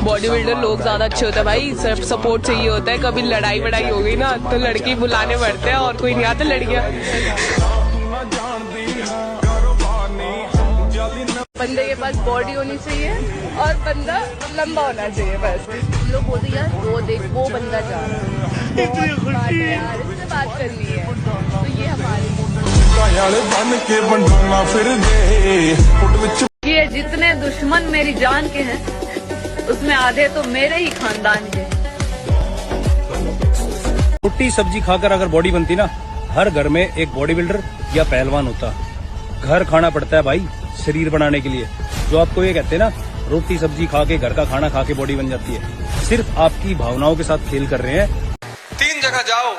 Body builder लोग ज्यादा अच्छे होते हैं भाई, सिर्फ सपोर्ट चाहिए होता है। कभी लड़ाई वड़ाई हो गई ना तो लड़की बुलाने पड़ते हैं और कोई नहीं आता लड़कियां। बंदे के पास बॉडी होनी चाहिए और बंदा लंबा होना चाहिए बस। लोग बोलते यार वो देख वो बंदा जा रहा है, इतनी खुशी है यार, इससे बात करनी है, तो ये हमारे ये जितने दुश्मन मेरी जान के हैं उसमें आधे तो मेरे ही खानदान के। रोटी सब्जी खाकर अगर बॉडी बनती ना, हर घर में एक बॉडी बिल्डर या पहलवान होता। घर खाना पड़ता है भाई शरीर बनाने के लिए। जो आपको ये कहते हैं ना रोटी सब्जी खा के, घर का खाना खा के बॉडी बन जाती है, सिर्फ आपकी भावनाओं के साथ खेल कर रहे हैं। 3 जगह जाओ,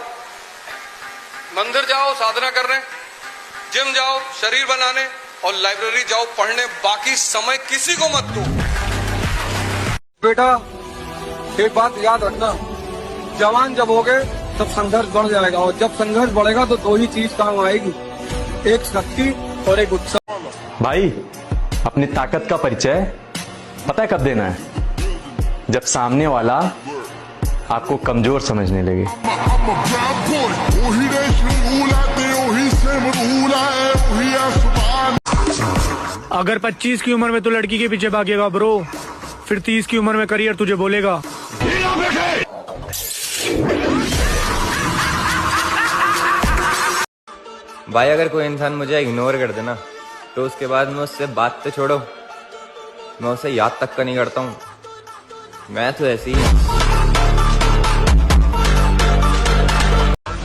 मंदिर जाओ साधना करने, जिम जाओ शरीर बनाने, और लाइब्रेरी जाओ पढ़ने। बाकी समय किसी को मत दो। बेटा एक बात याद रखना, जवान जब होगे तब संघर्ष बढ़ जाएगा, और जब संघर्ष बढ़ेगा तो 2 ही चीज काम आएगी, एक शक्ति और एक उत्साह। भाई अपनी ताकत का परिचय पता है कब देना है? जब सामने वाला आपको कमजोर समझने लगे। अगर 25 की उम्र में तू लड़की के पीछे भागेगा ब्रो, फिर 30 की उम्र में करियर तुझे बोलेगा। भाई अगर कोई इंसान मुझे इग्नोर कर देना तो उसके बाद मैं उससे बात तो छोड़ो, मैं उसे याद तक का नहीं करता हूँ। मैं तो ऐसी ही।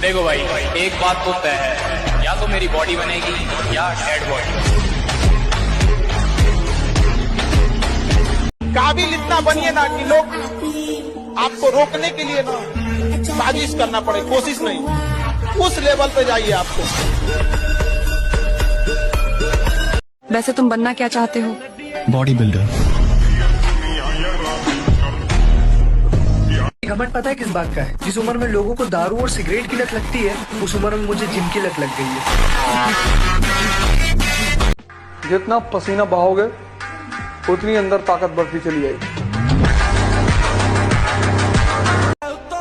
देखो भाई एक बात तो तय है, या तो मेरी बॉडी बनेगी या डेड बॉडी। काबिल इतना बनिए ना कि लोग आपको रोकने के लिए ना साजिश करना पड़े, कोशिश नहीं, उस लेवल पे जाइए आपको। वैसे तुम बनना क्या चाहते हो? Body builder. घमंड पता है किस बात का है? जिस उम्र में लोगों को दारू और सिगरेट की लत लगती है, उस उम्र में मुझे जिम की लत लग गई है। जितना पसीना बहाओगे उतनी अंदर ताकत बढ़ती चली जाएगी।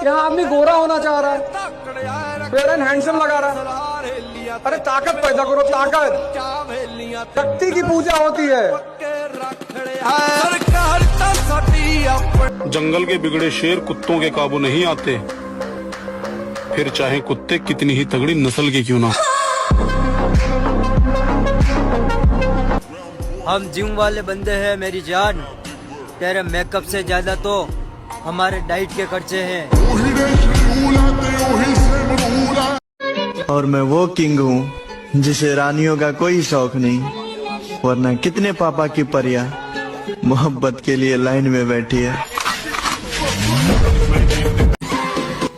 यहाँ आदमी गोरा होना चाह रहा है, फेयर एंड हैंडसम लगा रहा है। अरे ताकत पैदा करो, ताकत। शक्ति की पूजा होती है। जंगल के बिगड़े शेर कुत्तों के काबू नहीं आते, फिर चाहे कुत्ते कितनी ही तगड़ी नस्ल के क्यों ना। हम जिम वाले बंदे हैं मेरी जान, तेरे मेकअप से ज्यादा तो हमारे डाइट के खर्चे हैं। और मैं वो किंग हूँ जिसे रानियों का कोई शौक नहीं, वरना कितने पापा की परियां मोहब्बत के लिए लाइन में बैठी है।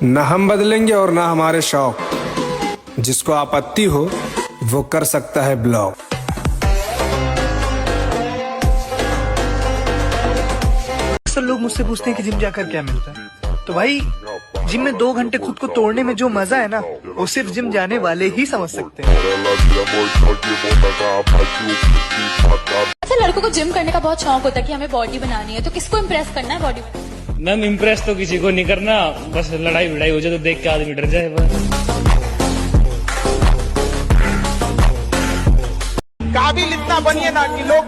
न हम बदलेंगे और न हमारे शौक। जिसको आपत्ति हो वो कर सकता है ब्लॉक। अक्सर लोग मुझसे पूछते हैं कि जिम जाकर क्या मिलता है, तो भाई जिम में 2 घंटे खुद को तोड़ने में जो मजा है ना, वो सिर्फ जिम जाने वाले ही समझ सकते हैं। अच्छा लड़कों को जिम करने का बहुत शौक होता है कि हमें बॉडी बनानी है, तो किसको इम्प्रेस करना है बॉडी बनाने? मैम इम्प्रेस तो किसी को नहीं करना, बस लड़ाई भिड़ाई हो जाए तो देख के आदमी डर जाए बस। काबिल इतना बनिए ना कि लोग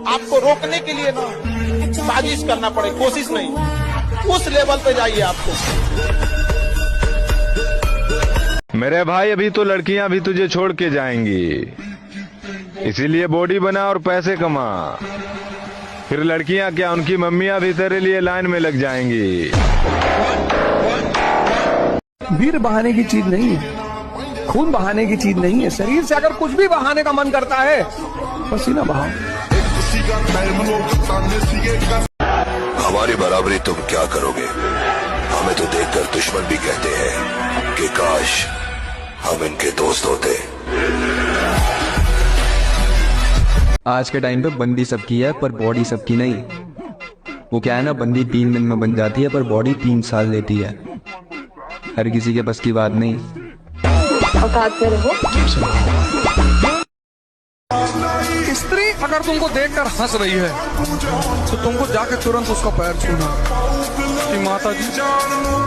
आपको रोकने के लिए ना साजिश करना पड़े, कोशिश नहीं, उस लेवल पे जाइए आपको। मेरे भाई अभी तो लड़कियां भी तुझे छोड़ के जाएंगी, इसीलिए बॉडी बना और पैसे कमा। फिर लड़कियां क्या, उनकी मम्मियां भी तेरे लिए लाइन में लग जाएंगी। वीर बहाने की चीज नहीं है, खून बहाने की चीज नहीं है। शरीर से अगर कुछ भी बहाने का मन करता है, पसीना बहाओ। हमारी बराबरी तुम क्या करोगे? हमें तो देखकर दुश्मन भी कहते हैं कि काश हम इनके दोस्त होते। आज के टाइम पे बंदी सबकी है पर बॉडी सबकी नहीं। वो क्या है ना, बंदी 3 दिन में बन जाती है पर बॉडी 3 साल लेती है। हर किसी के बस की बात नहीं। औकात से रहो। स्त्री अगर तुमको देखकर हंस रही है तो तुमको जाके तुरंत उसका पैर छूना कि माता जी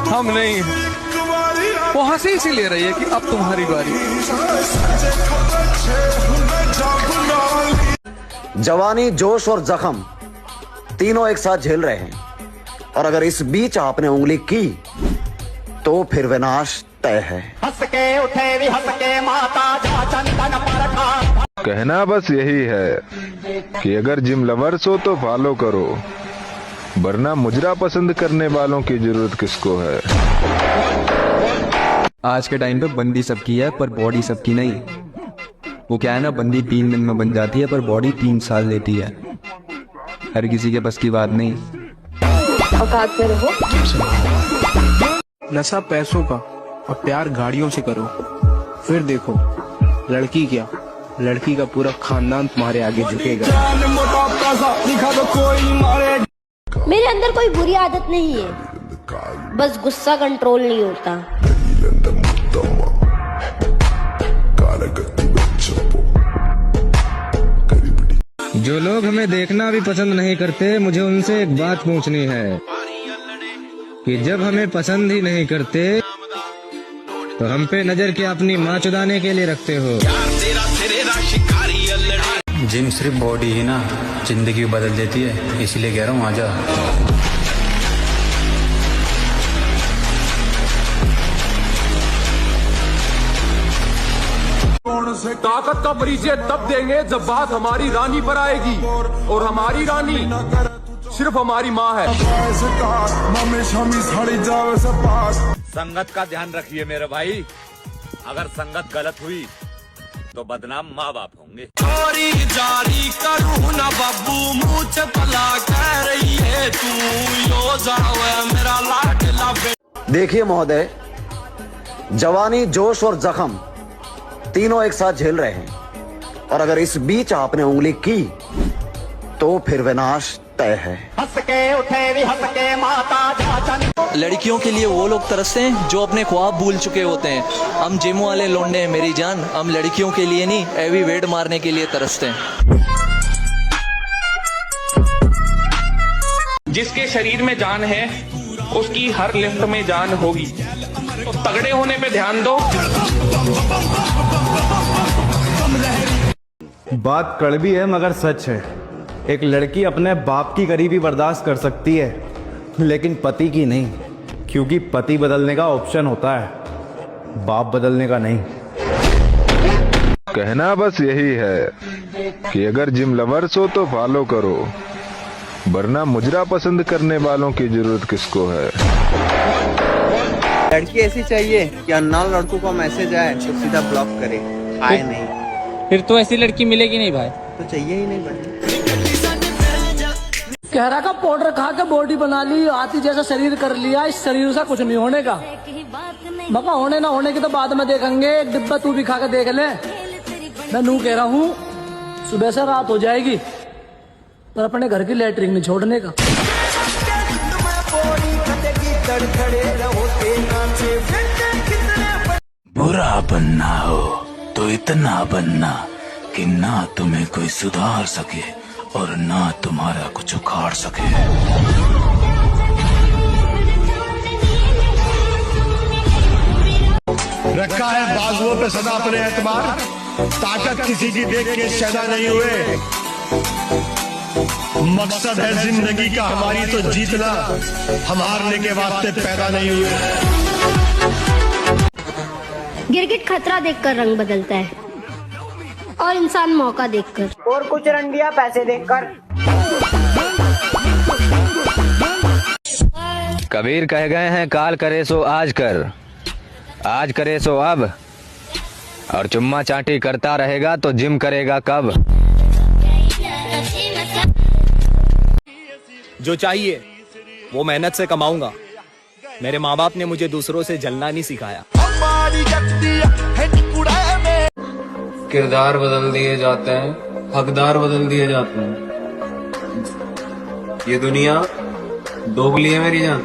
हम नहीं हैं। वो हंसी इसीलिए रही है कि अब तुम्हारी बारी। जवानी, जोश और जख्म तीनों एक साथ झेल रहे हैं, और अगर इस बीच आपने उंगली की तो फिर विनाश तय है। हंस के उठे भी हंस के माता जा चंदन पर खा। कहना बस यही है कि अगर जिम लवर्स हो तो फॉलो करो, वरना मुजरा पसंद करने वालों की जरूरत किसको है। आज के टाइम पे बंदी सबकी है पर बॉडी सबकी नहीं। वो क्या है ना, बंदी 3 दिन में बन जाती है पर बॉडी 3 साल लेती है। हर किसी के बस की बात नहीं। औकात से रहो। नशा पैसों का और प्यार गाड़ियों से करो, फिर देखो लड़की क्या, लड़की का पूरा खानदान तुम्हारे आगे झुकेगा। मेरे अंदर कोई बुरी आदत नहीं है, बस गुस्सा कंट्रोल नहीं होता। जो लोग हमें देखना भी पसंद नहीं करते, मुझे उनसे एक बात पूछनी है कि जब हमें पसंद ही नहीं करते तो हम पे नजर क्या अपनी माँ चुदाने के लिए रखते हो। जिम सिर्फ बॉडी ही ना जिंदगी बदल देती है, इसलिए कह रहा हूँ आजा। ताकत का परिचय तब देंगे जब बात हमारी रानी पर आएगी, और हमारी रानी सिर्फ हमारी माँ है। संगत का ध्यान रखिए मेरे भाई, अगर संगत गलत हुई तो बदनाम माँ बाप होंगे। चोरी जारी करूँ ना बाबू, मुझे भला कह रही है तू, यो जाओ मेरा लाडला। देखिए महोदय, जवानी, जोश और जख्म तीनों एक साथ झेल रहे हैं, और अगर इस बीच आपने उंगली की तो फिर विनाश तय है। हंस के उठे भी हंस के माता जा चंदन। लड़कियों के लिए वो लोग तरसते हैं जो अपने ख्वाब भूल चुके होते हैं। हम जिम वाले लौंडे हैं मेरी जान, हम लड़कियों के लिए नहीं, हैवी वेट मारने के लिए तरसते हैं। जिसके शरीर में जान है उसकी हर लिफ्ट में जान होगी, तो तगड़े होने पे ध्यान दो। बात कड़वी है मगर सच है। एक लड़की अपने बाप की गरीबी बर्दाश्त कर सकती है, लेकिन पति की नहीं, क्योंकि पति बदलने का ऑप्शन होता है, बाप बदलने का नहीं। कहना बस यही है कि अगर जिम लवर्स हो तो फॉलो करो, वरना मुजरा पसंद करने वालों की जरूरत किसको है। लड़की ऐसी चाहिए कि अननोन लड़कों का मैसेज आए तो सीधा ब्लॉक करे, हाय नहीं। फिर तो ऐसी लड़की मिलेगी नहीं भाई। तो चाहिए ही नहीं भाई। कहरा का पाउडर खा के बॉडी बना ली, हाथी जैसा शरीर कर लिया, इस शरीर से कुछ नहीं होने का। बाबा होने ना होने की तो बाद में देखेंगे, एक डिब्बा तू भी खा के देख ले। मैं नू कह रहा हूँ, सुबह से रात हो जाएगी पर अपने घर की लैट्रिन नहीं छोड़ने का। बुरा बनना हो तो इतना बनना कि ना तुम्हें कोई सुधार सके और ना तुम्हारा कुछ उखाड़ सके। रखा है बाजुओं पे सदा अपने एतबार, ताकत किसी की देख के शैदा नहीं हुए। मकसद है जिंदगी का हमारी तो जीतना, हम हारने के वास्ते पैदा नहीं हुए। गिरगिट खतरा देखकर रंग बदलता है और इंसान मौका देखकर, और कुछ रंडिया पैसे देखकर। कबीर कह गए हैं, काल करे सो आज कर, आज करे सो अब, और चुम्मा चाटी करता रहेगा तो जिम करेगा कब। जो चाहिए वो मेहनत से कमाऊंगा। मेरे माँ बाप ने मुझे दूसरों से जलना नहीं सिखाया। किरदार बदल दिए जाते हैं, हकदार बदल दिए जाते हैं। ये दुनिया दोगली है मेरी जान,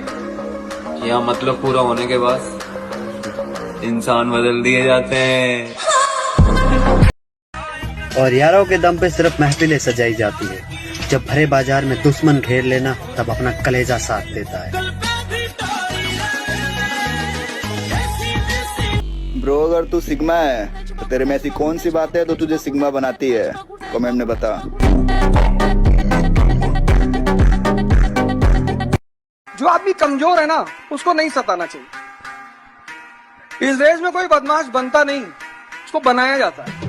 यहाँ मतलब पूरा होने के बाद इंसान बदल दिए जाते हैं। और यारों के दम पे सिर्फ महफिलें सजाई जाती है। जब भरे बाजार में दुश्मन घेर लेना, तब अपना कलेजा साथ देता है। ब्रो, अगर तू सिग्मा है तो तेरे में ऐसी कौन सी बात है तो तुझे सिग्मा बनाती है? कमेंट में बता। जो आदमी कमजोर है ना, उसको नहीं सताना चाहिए। इस देश में कोई बदमाश बनता नहीं, उसको बनाया जाता है।